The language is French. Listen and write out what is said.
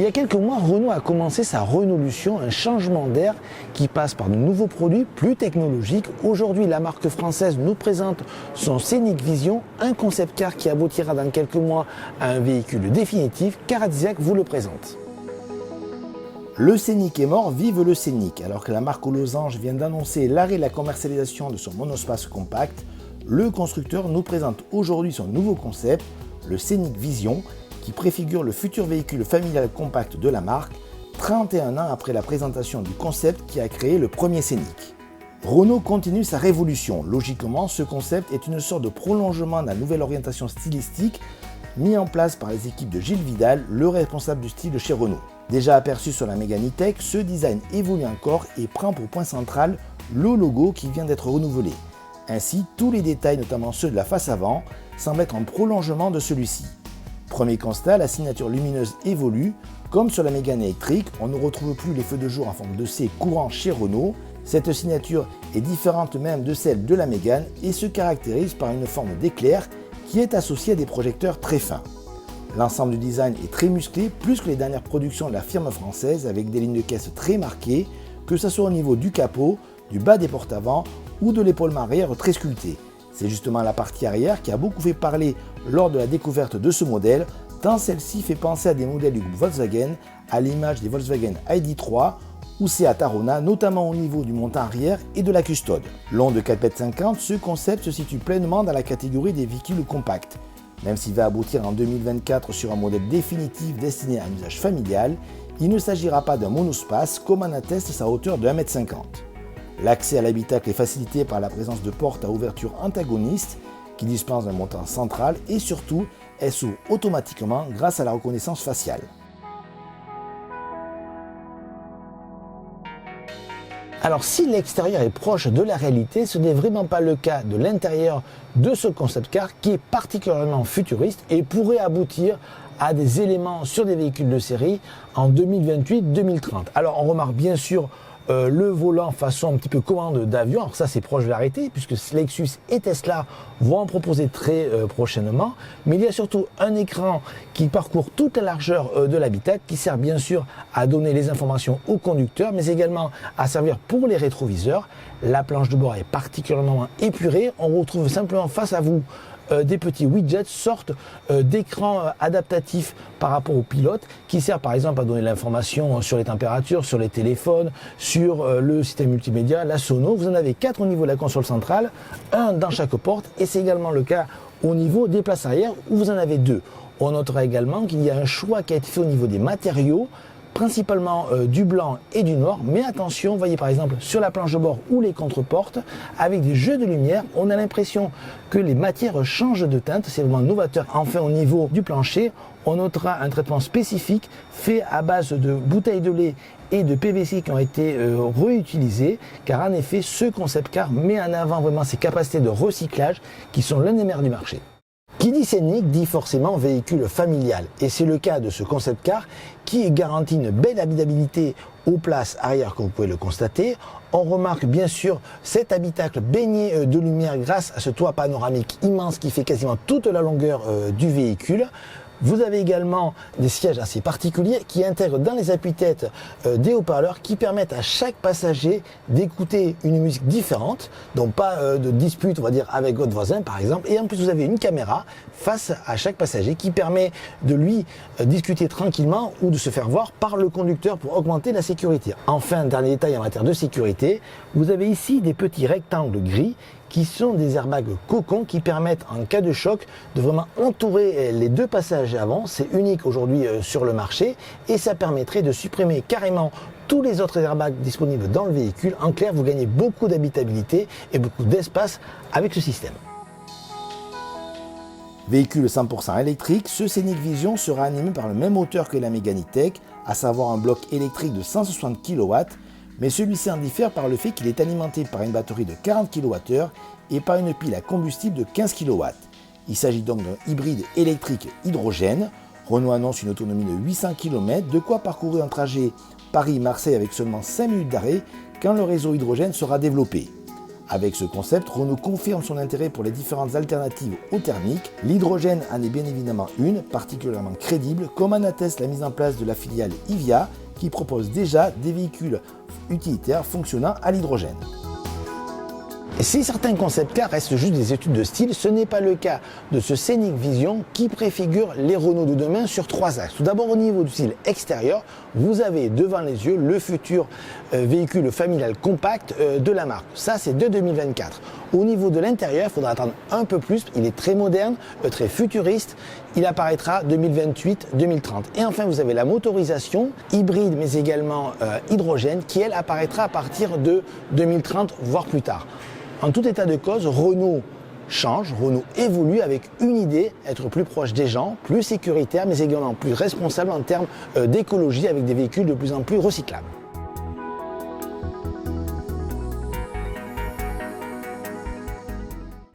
y a quelques mois, Renault a commencé sa Renaulution, un changement d'air qui passe par de nouveaux produits plus technologiques. Aujourd'hui, la marque française nous présente son Scénic Vision, un concept car qui aboutira dans quelques mois à un véhicule définitif. Caradziak vous le présente. Le Scénic est mort, vive le Scénic. Alors que la marque aux losanges vient d'annoncer l'arrêt de la commercialisation de son monospace compact, le constructeur nous présente aujourd'hui son nouveau concept, le Scénic Vision, qui préfigure le futur véhicule familial compact de la marque, 31 ans après la présentation du concept qui a créé le premier Scénic. Renault continue sa révolution. Logiquement, ce concept est une sorte de prolongement de la nouvelle orientation stylistique mise en place par les équipes de Gilles Vidal, le responsable du style chez Renault. Déjà aperçu sur la Mégane E-Tech, ce design évolue encore et prend pour point central le logo qui vient d'être renouvelé. Ainsi, tous les détails, notamment ceux de la face avant, semblent être en prolongement de celui-ci. Premier constat, la signature lumineuse évolue. Comme sur la Mégane électrique, on ne retrouve plus les feux de jour en forme de C courant chez Renault. Cette signature est différente même de celle de la Mégane et se caractérise par une forme d'éclair qui est associée à des projecteurs très fins. L'ensemble du design est très musclé, plus que les dernières productions de la firme française, avec des lignes de caisse très marquées, que ce soit au niveau du capot, du bas des portes avant ou de l'épaule arrière très sculptée. C'est justement la partie arrière qui a beaucoup fait parler lors de la découverte de ce modèle, tant celle-ci fait penser à des modèles du groupe Volkswagen, à l'image des Volkswagen ID.3 ou Seat Arona, notamment au niveau du montant arrière et de la custode. Long de 4,50 m, ce concept se situe pleinement dans la catégorie des véhicules compacts. Même s'il va aboutir en 2024 sur un modèle définitif destiné à un usage familial, il ne s'agira pas d'un monospace comme en atteste sa hauteur de 1,50 m. L'accès à l'habitacle est facilité par la présence de portes à ouverture antagonistes qui dispensent d'un montant central et surtout, elles s'ouvrent automatiquement grâce à la reconnaissance faciale. Alors si l'extérieur est proche de la réalité, ce n'est vraiment pas le cas de l'intérieur de ce concept car qui est particulièrement futuriste et pourrait aboutir à des éléments sur des véhicules de série en 2028-2030. Alors on remarque bien sûr le volant façon un petit peu commande d'avion, alors ça c'est proche de la réalité puisque Lexus et Tesla vont en proposer très prochainement, mais il y a surtout un écran qui parcourt toute la largeur de l'habitacle qui sert bien sûr à donner les informations au conducteur mais également à servir pour les rétroviseurs. La planche de bord est particulièrement épurée, on retrouve simplement face à vous des petits widgets, sortes d'écrans adaptatifs par rapport au pilote qui servent par exemple à donner l'information sur les températures, sur les téléphones, sur le système multimédia, la sono. Vous en avez 4 au niveau de la console centrale, un dans chaque porte et c'est également le cas au niveau des places arrière où vous en avez 2. On notera également qu'il y a un choix qui a été fait au niveau des matériaux, principalement du blanc et du noir, mais attention, voyez par exemple sur la planche de bord ou les contreportes, avec des jeux de lumière, on a l'impression que les matières changent de teinte, c'est vraiment novateur. Enfin au niveau du plancher, on notera un traitement spécifique fait à base de bouteilles de lait et de PVC qui ont été réutilisées, car en effet ce concept car met en avant vraiment ses capacités de recyclage qui sont l'un des meilleurs du marché. Qui dit Scénic dit forcément véhicule familial et c'est le cas de ce concept car qui garantit une belle habitabilité aux places arrière comme vous pouvez le constater. On remarque bien sûr cet habitacle baigné de lumière grâce à ce toit panoramique immense qui fait quasiment toute la longueur du véhicule. Vous avez également des sièges assez particuliers qui intègrent dans les appuis-têtes des haut-parleurs qui permettent à chaque passager d'écouter une musique différente, donc pas de dispute on va dire avec votre voisin par exemple, et en plus vous avez une caméra face à chaque passager qui permet de lui discuter tranquillement ou de se faire voir par le conducteur pour augmenter la sécurité. Enfin, dernier détail en matière de sécurité, vous avez ici des petits rectangles gris qui sont des airbags cocon qui permettent en cas de choc de vraiment entourer les 2 passages avant. C'est unique aujourd'hui sur le marché et ça permettrait de supprimer carrément tous les autres airbags disponibles dans le véhicule. En clair, vous gagnez beaucoup d'habitabilité et beaucoup d'espace avec ce système. Véhicule 100% électrique, ce Scénic Vision sera animé par le même moteur que la Mégane E-Tech, à savoir un bloc électrique de 160 kW, mais celui-ci en diffère par le fait qu'il est alimenté par une batterie de 40 kWh et par une pile à combustible de 15 kW. Il s'agit donc d'un hybride électrique hydrogène. Renault annonce une autonomie de 800 km, de quoi parcourir un trajet Paris-Marseille avec seulement 5 minutes d'arrêt quand le réseau hydrogène sera développé. Avec ce concept, Renault confirme son intérêt pour les différentes alternatives au thermique. L'hydrogène en est bien évidemment une, particulièrement crédible, comme en atteste la mise en place de la filiale Ivia, qui propose déjà des véhicules utilitaires fonctionnant à l'hydrogène. Et si certains concept cars restent juste des études de style, ce n'est pas le cas de ce Scénic Vision qui préfigure les Renault de demain sur 3 axes. Tout d'abord, au niveau du style extérieur, vous avez devant les yeux le futur véhicule familial compact de la marque. Ça, c'est de 2024. Au niveau de l'intérieur, il faudra attendre un peu plus. Il est très moderne, très futuriste. Il apparaîtra 2028-2030. Et enfin, vous avez la motorisation hybride, mais également hydrogène, qui, elle, apparaîtra à partir de 2030, voire plus tard. En tout état de cause, Renault change, Renault évolue avec une idée, être plus proche des gens, plus sécuritaire, mais également plus responsable en termes d'écologie avec des véhicules de plus en plus recyclables.